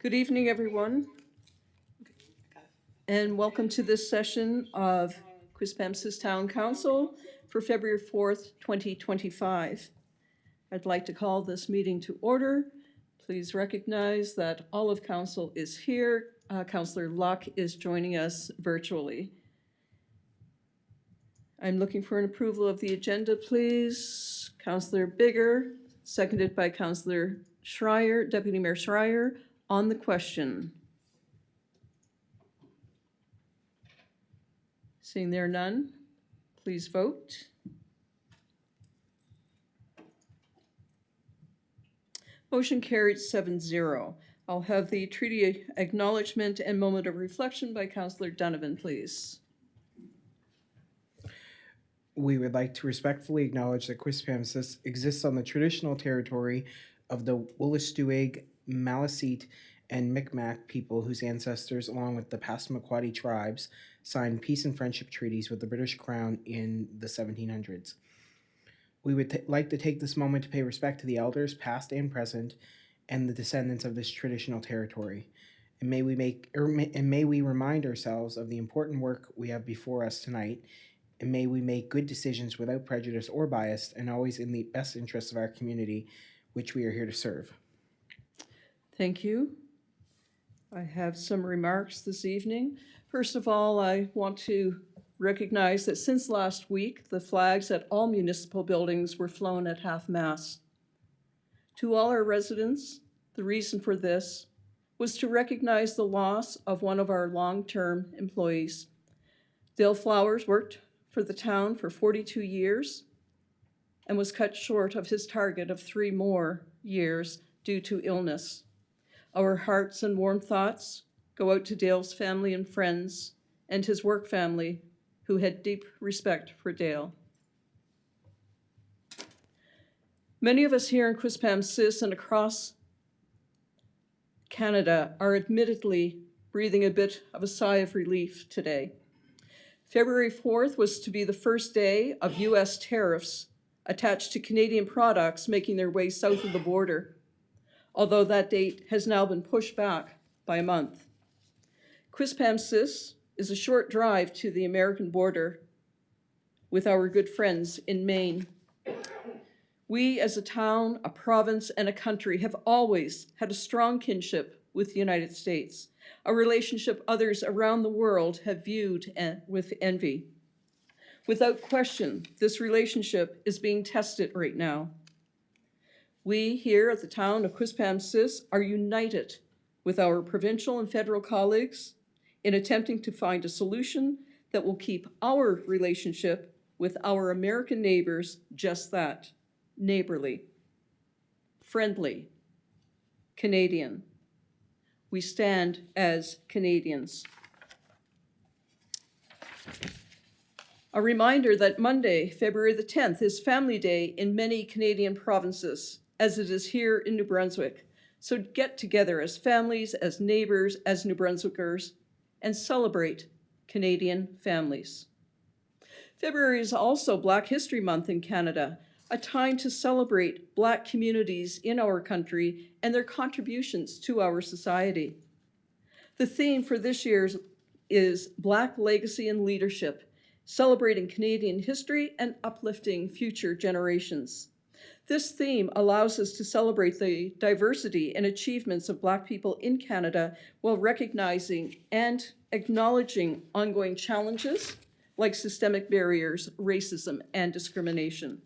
Good evening, everyone, and welcome to this session of Quispamsis Town Council for February 4th, 2025. I'd like to call this meeting to order. Please recognize that all of council is here. Councillor Luck is joining us virtually. I'm looking for an approval of the agenda, please. Councillor Bigger, seconded by Councillor Schreier, Deputy Mayor Schreier, on the question. Seeing there none, please vote. Motion carried 7-0. I'll have the treaty acknowledgement and moment of reflection by Councillor Donovan, please. We would like to respectfully acknowledge that Quispamsis exists on the traditional territory of the Wolastoqiyik, Maliseet, and Micmac people whose ancestors, along with the Passamaquoddy tribes, signed peace and friendship treaties with the British Crown in the 1700s. We would like to take this moment to pay respect to the elders, past and present, and the descendants of this traditional territory. And may we remind ourselves of the important work we have before us tonight, and may we make good decisions without prejudice or bias, and always in the best interests of our community, which we are here to serve. Thank you. I have some remarks this evening. First of all, I want to recognize that since last week, the flags at all municipal buildings were flown at half-mast. To all our residents, the reason for this was to recognize the loss of one of our long-term employees. Dale Flowers worked for the town for 42 years and was cut short of his target of 3 more years due to illness. Our hearts and warm thoughts go out to Dale's family and friends and his work family who had deep respect for Dale. Many of us here in Quispamsis and across Canada are admittedly breathing a bit of a sigh of relief today. February 4th was to be the first day of U.S. tariffs attached to Canadian products making their way south of the border, although that date has now been pushed back by a month. Quispamsis is a short drive to the American border with our good friends in Maine. We as a town, a province, and a country have always had a strong kinship with the United States, a relationship others around the world have viewed with envy. Without question, this relationship is being tested right now. We here at the town of Quispamsis are united with our provincial and federal colleagues in attempting to find a solution that will keep our relationship with our American neighbors just that, neighborly, friendly, Canadian. We stand as Canadians. A reminder that Monday, February the 10th, is Family Day in many Canadian provinces, as it is here in New Brunswick. So get together as families, as neighbors, as New Brunswickers, and celebrate Canadian families. February is also Black History Month in Canada, a time to celebrate Black communities in our country and their contributions to our society. The theme for this year is Black Legacy and Leadership, celebrating Canadian history and uplifting future generations. This theme allows us to celebrate the diversity and achievements of Black people in Canada while recognizing and acknowledging ongoing challenges like systemic barriers, racism, and discrimination.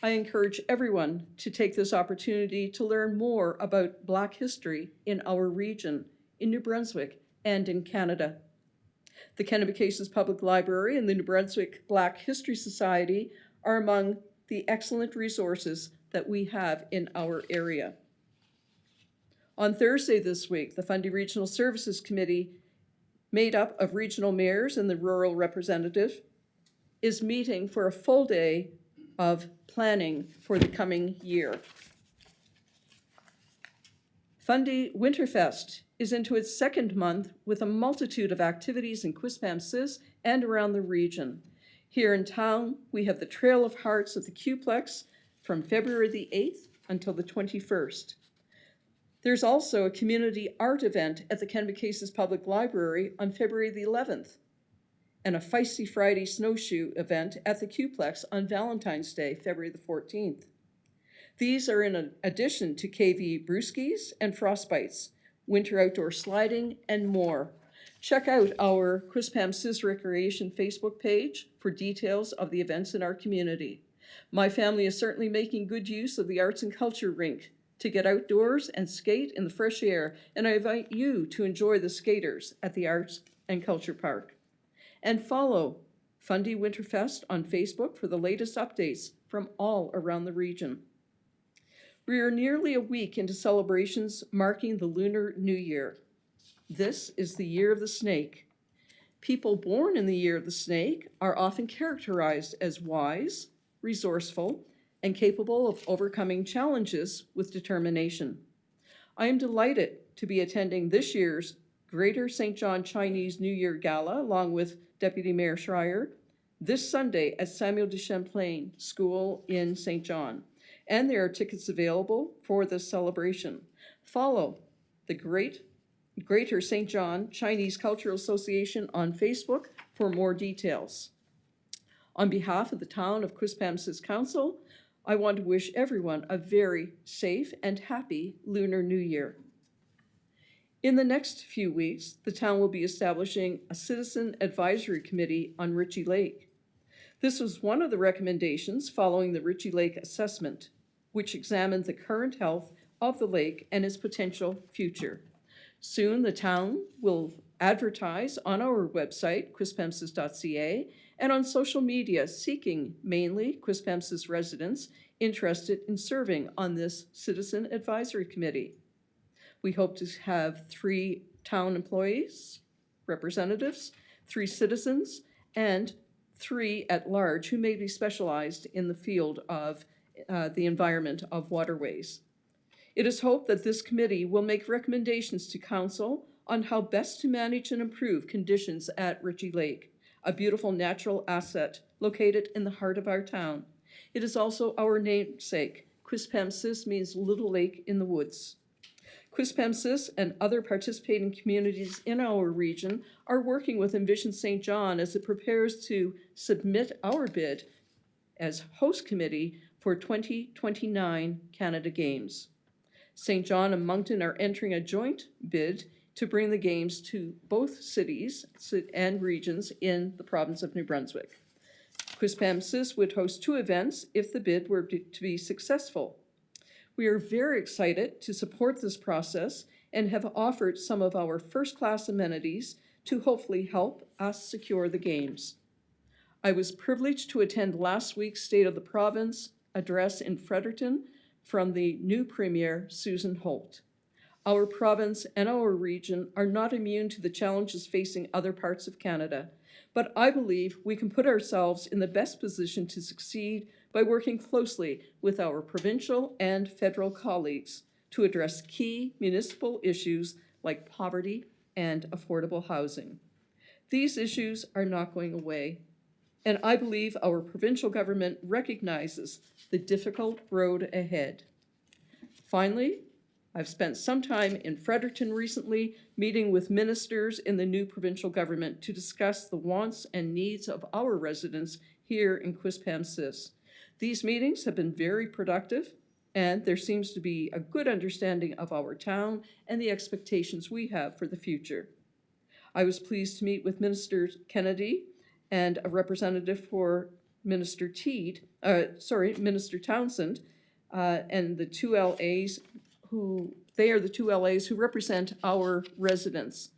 I encourage everyone to take this opportunity to learn more about Black history in our region, in New Brunswick, and in Canada. The Kennebecasis Public Library and the New Brunswick Black History Society are among the excellent resources that we have in our area. On Thursday this week, the Fundy Regional Services Committee, made up of regional mayors and the rural representative, is meeting for a full day of planning for the coming year. Fundy Winterfest is into its second month with a multitude of activities in Quispamsis and around the region. Here in town, we have the Trail of Hearts at the Qplex from February the 8th until the 21st. There's also a community art event at the Kennebecasis Public Library on February the 11th, and a Feisty Friday snowshoe event at the Qplex on Valentine's Day, February the 14th. These are in addition to KV brewskis and frostbites, winter outdoor sliding, and more. Check out our Quispamsis Recreation Facebook page for details of the events in our community. My family is certainly making good use of the Arts and Culture Rink to get outdoors and skate in the fresh air, and I invite you to enjoy the skaters at the Arts and Culture Park. And follow Fundy Winterfest on Facebook for the latest updates from all around the region. We are nearly a week into celebrations marking the Lunar New Year. This is the year of the snake. People born in the year of the snake are often characterized as wise, resourceful, and capable of overcoming challenges with determination. I am delighted to be attending this year's Greater St. John Chinese New Year Gala along with Deputy Mayor Schreier this Sunday at Samuel de Champlain School in St. John, and there are tickets available for this celebration. Follow the Greater St. John Chinese Cultural Association on Facebook for more details. On behalf of the town of Quispamsis Council, I want to wish everyone a very safe and happy Lunar New Year. In the next few weeks, the town will be establishing a citizen advisory committee on Ritchie Lake. This was one of the recommendations following the Ritchie Lake assessment, which examined the current health of the lake and its potential future. Soon, the town will advertise on our website, quispamsis.ca, and on social media, seeking mainly Quispamsis residents interested in serving on this citizen advisory committee. We hope to have 3 town employees, representatives, 3 citizens, and 3 at large who may be specialized in the field of the environment of waterways. It is hoped that this committee will make recommendations to council on how best to manage and improve conditions at Ritchie Lake, a beautiful natural asset located in the heart of our town. It is also our namesake. Quispamsis means little lake in the woods. Quispamsis and other participating communities in our region are working with Envision St. John as it prepares to submit our bid as host committee for 2029 Canada Games. St. John and Moncton are entering a joint bid to bring the games to both cities and regions in the province of New Brunswick. Quispamsis would host 2 events if the bid were to be successful. We are very excited to support this process and have offered some of our first-class amenities to hopefully help us secure the games. I was privileged to attend last week's State of the Province address in Fredericton from the new Premier, Susan Holt. Our province and our region are not immune to the challenges facing other parts of Canada, but I believe we can put ourselves in the best position to succeed by working closely with our provincial and federal colleagues to address key municipal issues like poverty and affordable housing. These issues are not going away, and I believe our provincial government recognizes the difficult road ahead. Finally, I've spent some time in Fredericton recently meeting with ministers in the new provincial government to discuss the wants and needs of our residents here in Quispamsis. These meetings have been very productive, and there seems to be a good understanding of our town and the expectations we have for the future. I was pleased to meet with Minister Kennedy and a representative for Minister Townsend, and the 2 LAs they are the 2 LAs who represent our residents.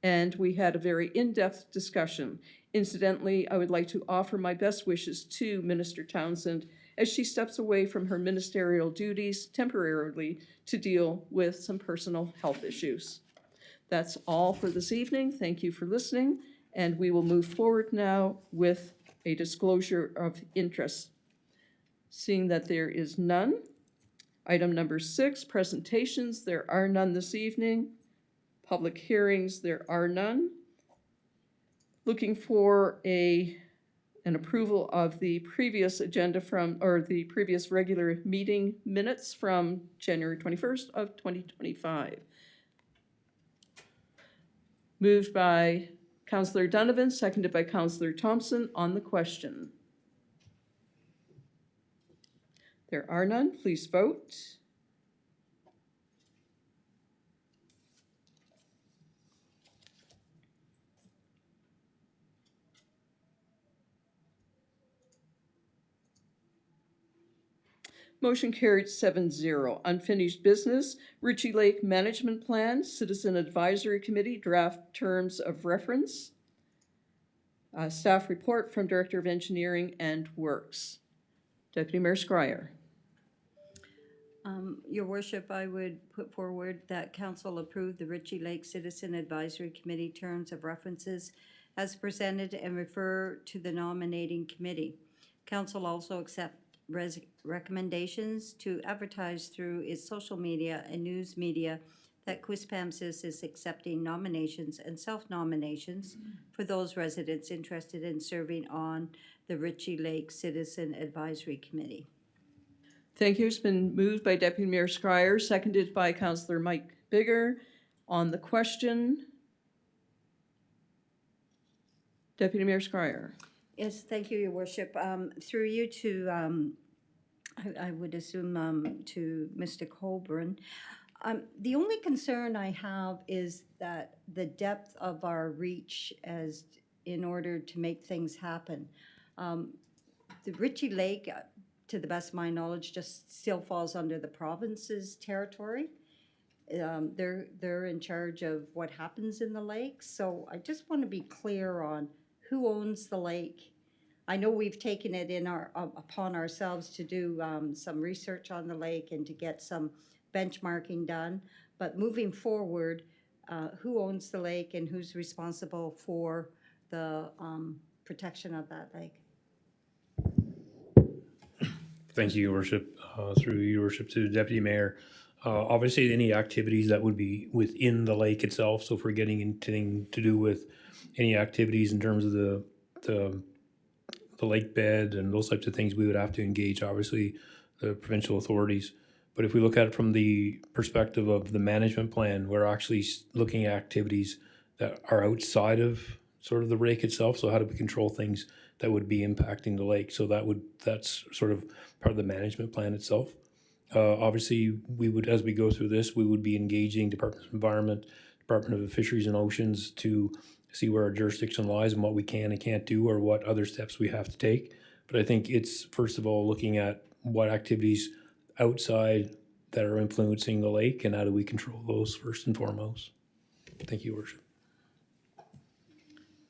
And we had a very in-depth discussion. Incidentally, I would like to offer my best wishes to Minister Townsend as she steps away from her ministerial duties temporarily to deal with some personal health issues. That's all for this evening. Thank you for listening, and we will move forward now with a disclosure of interest. Seeing that there is none. Item number 6, presentations. There are none this evening. Public hearings, there are none. Looking for a and approval of the previous agenda or the previous regular meeting minutes from January 21st of 2025. Moved by Councillor Donovan, seconded by Councillor Thompson on the question. There are none. Please vote. Motion carried 7-0. Unfinished business, Ritchie Lake Management Plan, Citizen Advisory Committee, draft terms of reference. Staff report from Director of Engineering and Works. Deputy Mayor Scryer. Your Worship, I would put forward that Council approve the Ritchie Lake Citizen Advisory Committee terms of references as presented and refer to the nominating committee. Council also accept recommendations to advertise through its social media and news media that Quispamsis is accepting nominations and self-nominations for those residents interested in serving on the Ritchie Lake Citizen Advisory Committee. Thank you. It's been moved by Deputy Mayor Scryer, seconded by Councillor Mike Bigger. On the question, Deputy Mayor Scryer. Yes, thank you, Your Worship. Through you to, I would assume to Mr. Colburn. The only concern I have is that the depth of our reach as in order to make things happen. The Ritchie Lake, to the best of my knowledge, just still falls under the province's territory. They're in charge of what happens in the lake. So I just want to be clear on who owns the lake. I know we've taken it in upon ourselves to do some research on the lake and to get some benchmarking done. But moving forward, who owns the lake and who's responsible for the protection of that lake? Thank you, Your Worship. Through Your Worship to the Deputy Mayor. Obviously, any activities that would be within the lake itself. So if we're getting anything to do with any activities in terms of the lake bed and those types of things, we would have to engage, obviously, the provincial authorities. But if we look at it from the perspective of the management plan, we're actually looking at activities that are outside of sort of the lake itself. So how do we control things that would be impacting the lake? So that's sort of part of the management plan itself. Obviously, we would, as we go through this, we would be engaging Department of Environment, Department of Fisheries and Oceans to see where our jurisdiction lies and what we can and can't do or what other steps we have to take. But I think it's, first of all, looking at what activities outside that are influencing the lake and how do we control those first and foremost. Thank you, Your Worship.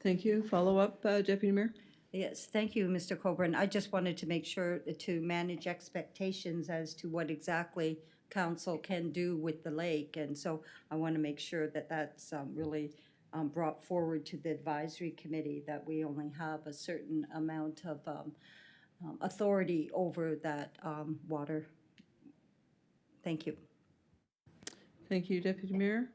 Thank you. Follow up, Deputy Mayor? Yes, thank you, Mr. Colburn. I just wanted to make sure to manage expectations as to what exactly council can do with the lake. And so I want to make sure that that's really brought forward to the advisory committee, that we only have a certain amount of authority over that water. Thank you. Thank you, Deputy Mayor.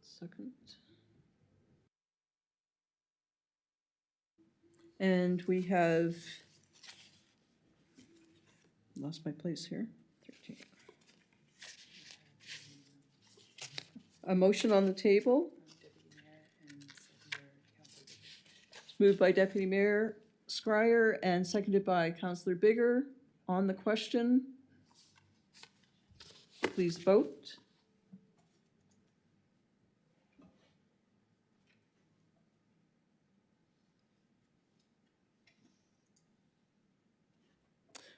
Second. And we have lost my place here. 13. A motion on the table. It's moved by Deputy Mayor Scryer and seconded by Councillor Bigger. On the question, please vote.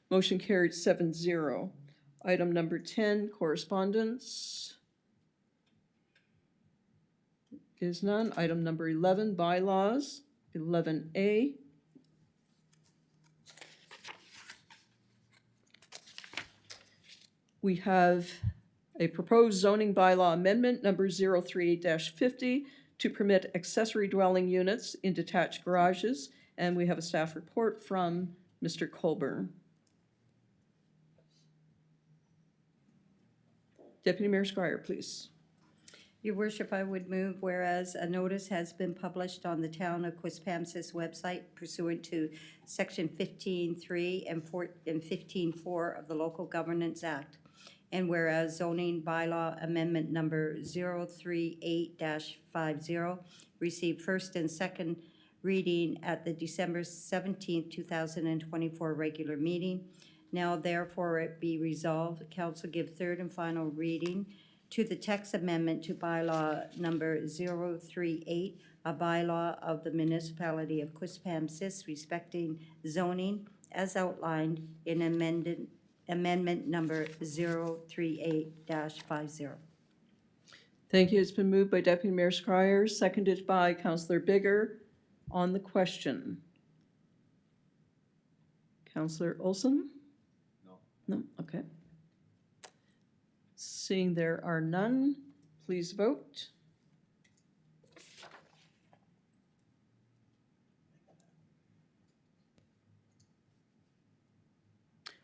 Motion carried 7-0. Item number 10, correspondence. Is none. Item number 11, bylaws. 11A. We have a proposed zoning bylaw amendment number 038-50 to permit accessory dwelling units in detached garages, and we have a staff report from Mr. Colburn. Deputy Mayor Scryer, please. Your worship, I would move whereas a notice has been published on the town of Quispamsis website pursuant to section 15.3 and 15.4 of the Local Governance Act. And whereas zoning bylaw amendment number 038-50 received first and second reading at the December 17th, 2024 regular meeting. Now therefore it be resolved, the council give third and final reading to the text amendment to bylaw number 038, a bylaw of the municipality of Quispamsis respecting zoning as outlined in amendment number 038-50. Thank you. It's been moved by Deputy Mayor Scryer, seconded by Councillor Bigger. On the question. Councillor Olson? No. No, okay. Seeing there are none, please vote.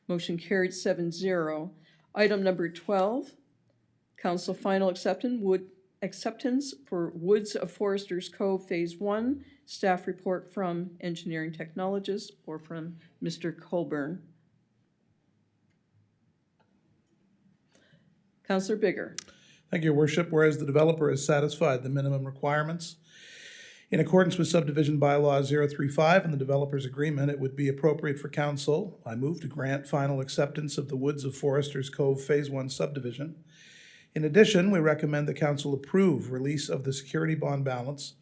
Motion carried 7-0. Item number 12, council final acceptance for Woods of Foresters Cove Phase 1, staff report from engineering technologist or from Mr. Colburn. Councillor Bigger. Thank you, Your Worship. Whereas the developer has satisfied the minimum requirements in accordance with subdivision bylaw 035 and the developer's agreement, it would be appropriate for council, I move to grant final acceptance of the Woods of Foresters Cove Phase 1 subdivision. In addition, we recommend the council approve release of the security bond balance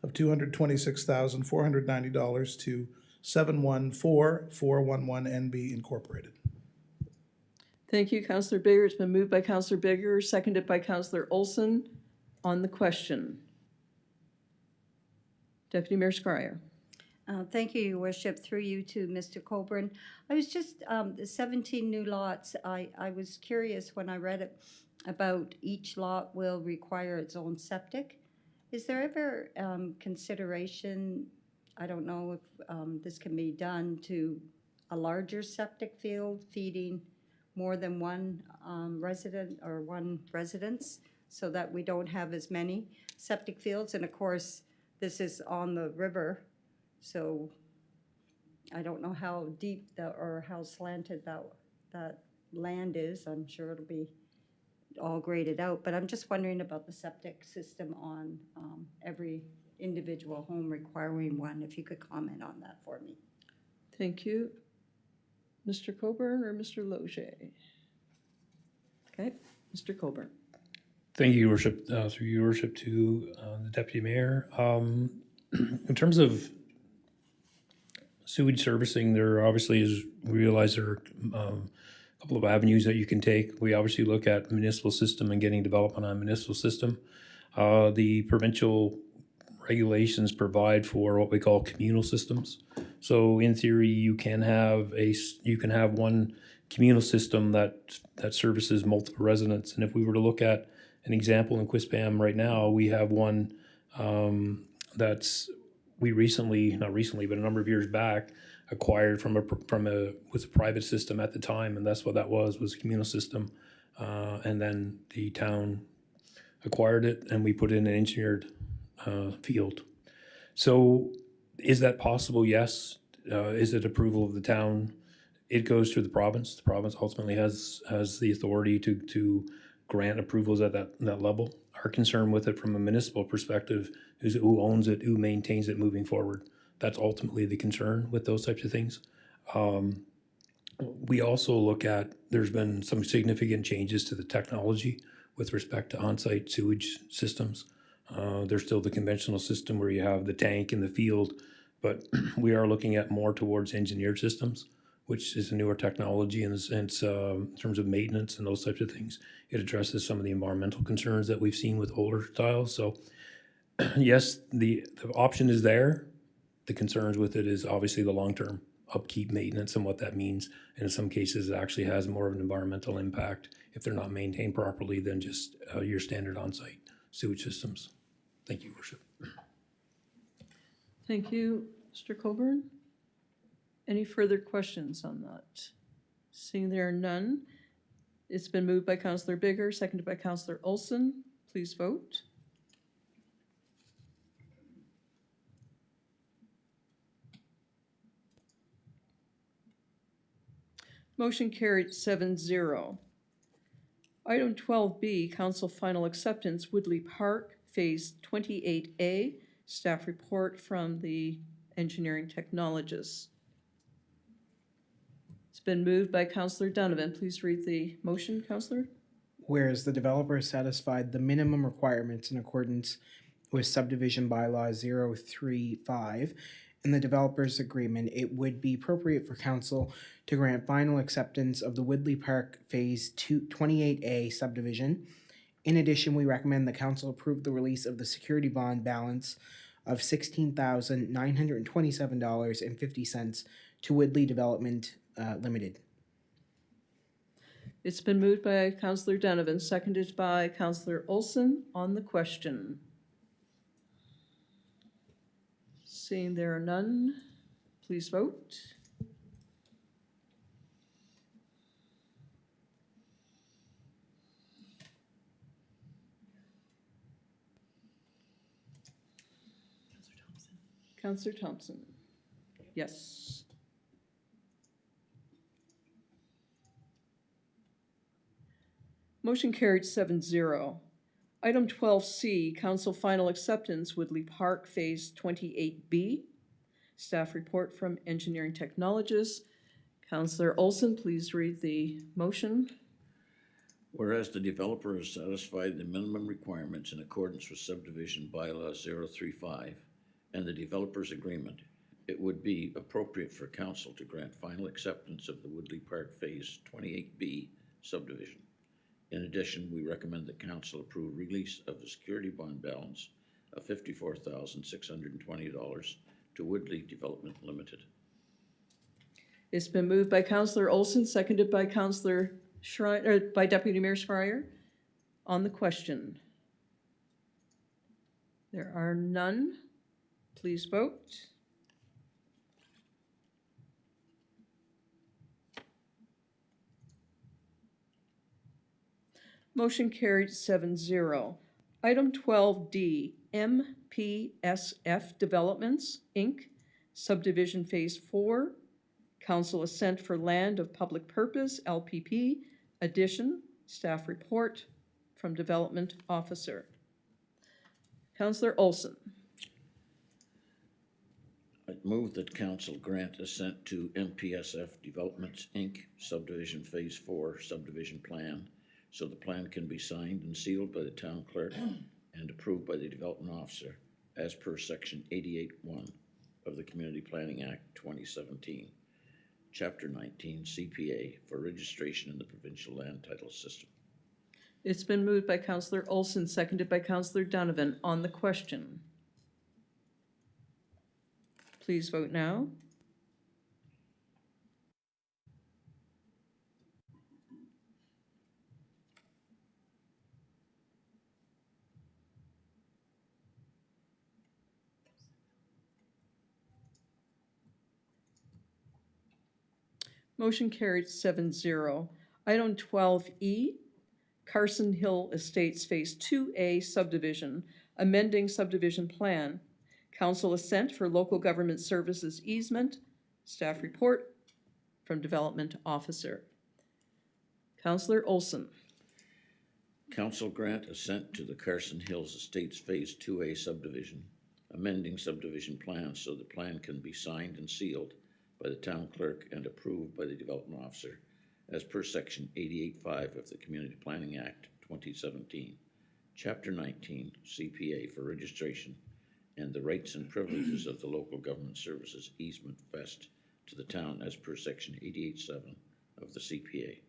of $226,490 to 714411 NB Incorporated. Thank you, Councillor Bigger. It's been moved by Councillor Bigger, seconded by Councillor Olson. On the question. Deputy Mayor Scryer. Thank you, Your Worship. Through you to Mr. Colburn. I was just, the 17 new lots, I was curious when I read it about each lot will require its own septic. Is there ever consideration, I don't know if this can be done, to a larger septic field feeding more than one resident or one residence so that we don't have as many septic fields? And of course, this is on the river, so I don't know how deep or how slanted that land is. I'm sure it'll be all graded out, but I'm just wondering about the septic system on every individual home requiring one, if you could comment on that for me. Thank you. Mr. Colburn or Mr. Loge? Okay, Mr. Colburn. Thank you, Your Worship. Through Your Worship to the Deputy Mayor. In terms of sewage servicing, there obviously is, we realize there are a couple of avenues that you can take. We obviously look at municipal system and getting development on municipal system. The provincial regulations provide for what we call communal systems. So in theory, you can have one communal system that services multiple residents. And if we were to look at an example in Quispam right now, we have one not recently, but a number of years back, acquired from a private system at the time, and that's what that was a communal system. And then the town acquired it, and we put in an engineered field. So is that possible? Yes. Is it approval of the town? It goes through the province. The province ultimately has the authority to grant approvals at that level. Our concern with it from a municipal perspective is who owns it, who maintains it moving forward. That's ultimately the concern with those types of things. We also look at, there's been some significant changes to the technology with respect to on-site sewage systems. There's still the conventional system where you have the tank in the field, but we are looking at more towards engineered systems, which is a newer technology in terms of maintenance and those types of things. It addresses some of the environmental concerns that we've seen with older styles. So yes, the option is there. The concerns with it is obviously the long-term upkeep, maintenance, and what that means. And in some cases, it actually has more of an environmental impact if they're not maintained properly than just your standard on-site sewage systems. Thank you, Worship. Thank you, Mr. Colburn. Any further questions on that? Seeing there are none, it's been moved by Councillor Bigger, seconded by Councillor Olson. Please vote. Motion carried 7-0. Item 12B, council final acceptance, Woodley Park, Phase 28A, staff report from the engineering technologists. It's been moved by Councillor Donovan. Please read the motion, Councillor. Whereas the developer has satisfied the minimum requirements in accordance with subdivision bylaw 035 and the developer's agreement, it would be appropriate for council to grant final acceptance of the Woodley Park Phase 28A subdivision. In addition, we recommend the council approve the release of the security bond balance of $16,927.50 to Woodley Development Limited. It's been moved by Councillor Donovan, seconded by Councillor Olson. On the question. Seeing there are none, please vote. Councillor Thompson. Yes. Motion carried 7-0. Item 12C, council final acceptance, Woodley Park Phase 28B. Staff report from engineering technologists. Councillor Olson, please read the motion. Whereas the developer has satisfied the minimum requirements in accordance with subdivision bylaw 035 and the developer's agreement, it would be appropriate for council to grant final acceptance of the Woodley Park Phase 28B subdivision. In addition, we recommend that council approve release of the security bond balance of $54,620 to Woodley Development Limited. It's been moved by Councillor Olson, seconded by Councillor Schreier, by Deputy Mayor Schreier. On the question. There are none. Please vote. Motion carried 7-0. Item 12D, MPSF Developments, Inc., Subdivision Phase 4, Council Assent for Land of Public Purpose, LPP, addition, staff report from Development Officer. Councillor Olson. I move that council grant assent to MPSF Developments, Inc., Subdivision Phase 4 subdivision plan, so the plan can be signed and sealed by the town clerk and approved by the development officer as per section 88(1) of the Community Planning Act 2017, Chapter 19 CPA for registration in the provincial land title system. It's been moved by Councillor Olson, seconded by Councillor Donovan. On the question. Please vote now. Motion carried 7-0. Item 12E, Carson Hill Estates Phase 2A subdivision, amending subdivision plan. Council assent for local government services easement. Staff report from Development Officer. Councillor Olson. Council grant assent to the Carson Hills Estates Phase 2A subdivision, amending subdivision plan so the plan can be signed and sealed by the town clerk and approved by the development officer as per section 88(5) of the Community Planning Act 2017, Chapter 19 CPA for registration and the rights and privileges of the local government services easement vest to the town as per section 88(7) of the CPA.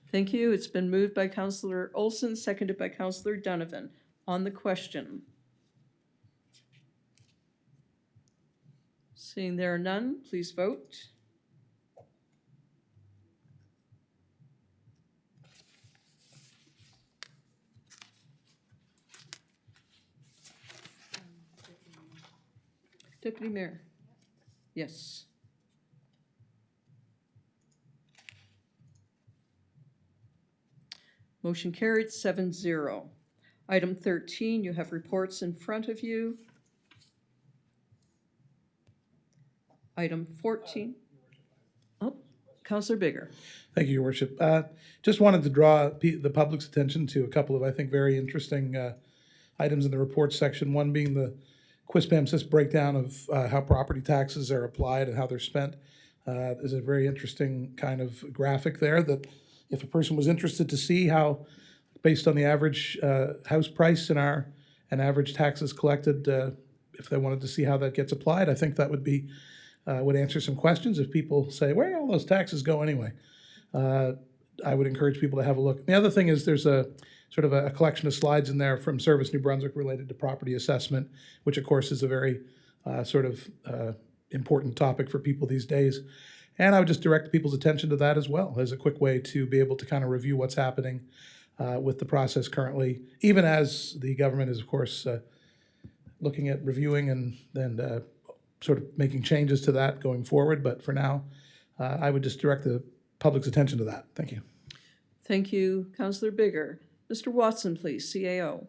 Thank you. It's been moved by Councillor Olson, seconded by Councillor Donovan. On the question. Seeing there are none, please vote. Deputy Mayor. Yes. Motion carried 7-0. Item 13, you have reports in front of you. Item 14. Oh, Councillor Bigger. Thank you, Your Worship. Just wanted to draw the public's attention to a couple of, I think, very interesting items in the report section. One being the Quispamsis breakdown of how property taxes are applied and how they're spent. There's a very interesting kind of graphic there that if a person was interested to see how, based on the average house price and average taxes collected, if they wanted to see how that gets applied, I think that would answer some questions. If people say, where do all those taxes go anyway? I would encourage people to have a look. The other thing is there's a sort of a collection of slides in there from Service New Brunswick related to property assessment, which of course is a very important topic for people these days. And I would just direct people's attention to that as well as a quick way to be able to kind of review what's happening with the process currently, even as the government is, of course, looking at reviewing and then sort of making changes to that going forward. But for now, I would just direct the public's attention to that. Thank you. Thank you, Councillor Bigger. Mr. Watson, please, CAO.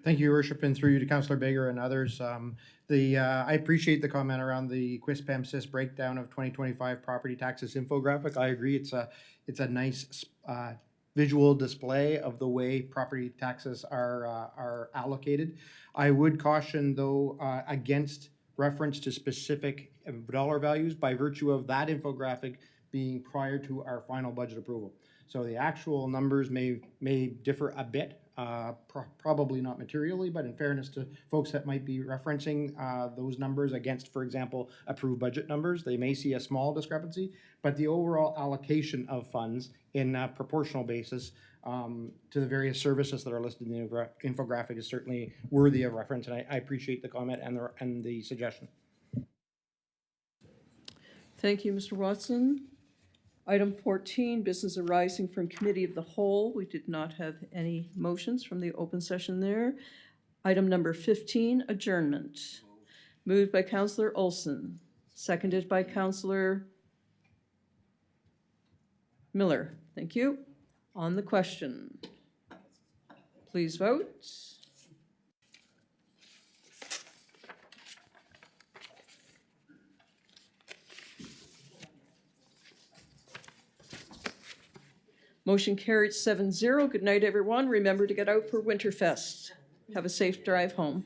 Thank you, Your Worship, and through you to Councillor Bigger and others. I appreciate the comment around the Quispamsis breakdown of 2025 property taxes infographic. I agree, it's a nice visual display of the way property taxes are allocated. I would caution, though, against reference to specific dollar values by virtue of that infographic being prior to our final budget approval. So the actual numbers may differ a bit, probably not materially, but in fairness to folks that might be referencing those numbers against, for example, approved budget numbers, they may see a small discrepancy, but the overall allocation of funds in a proportional basis to the various services that are listed in the infographic is certainly worthy of reference, and I appreciate the comment and the suggestion. Thank you, Mr. Watson. Item 14, business arising from Committee of the Whole. We did not have any motions from the open session there. Item number 15, adjournment. Moved by Councillor Olson, seconded by Councillor Miller. Thank you. On the question, please vote. Motion carried 7-0. Good night, everyone. Remember to get out for Winterfest. Have a safe drive home.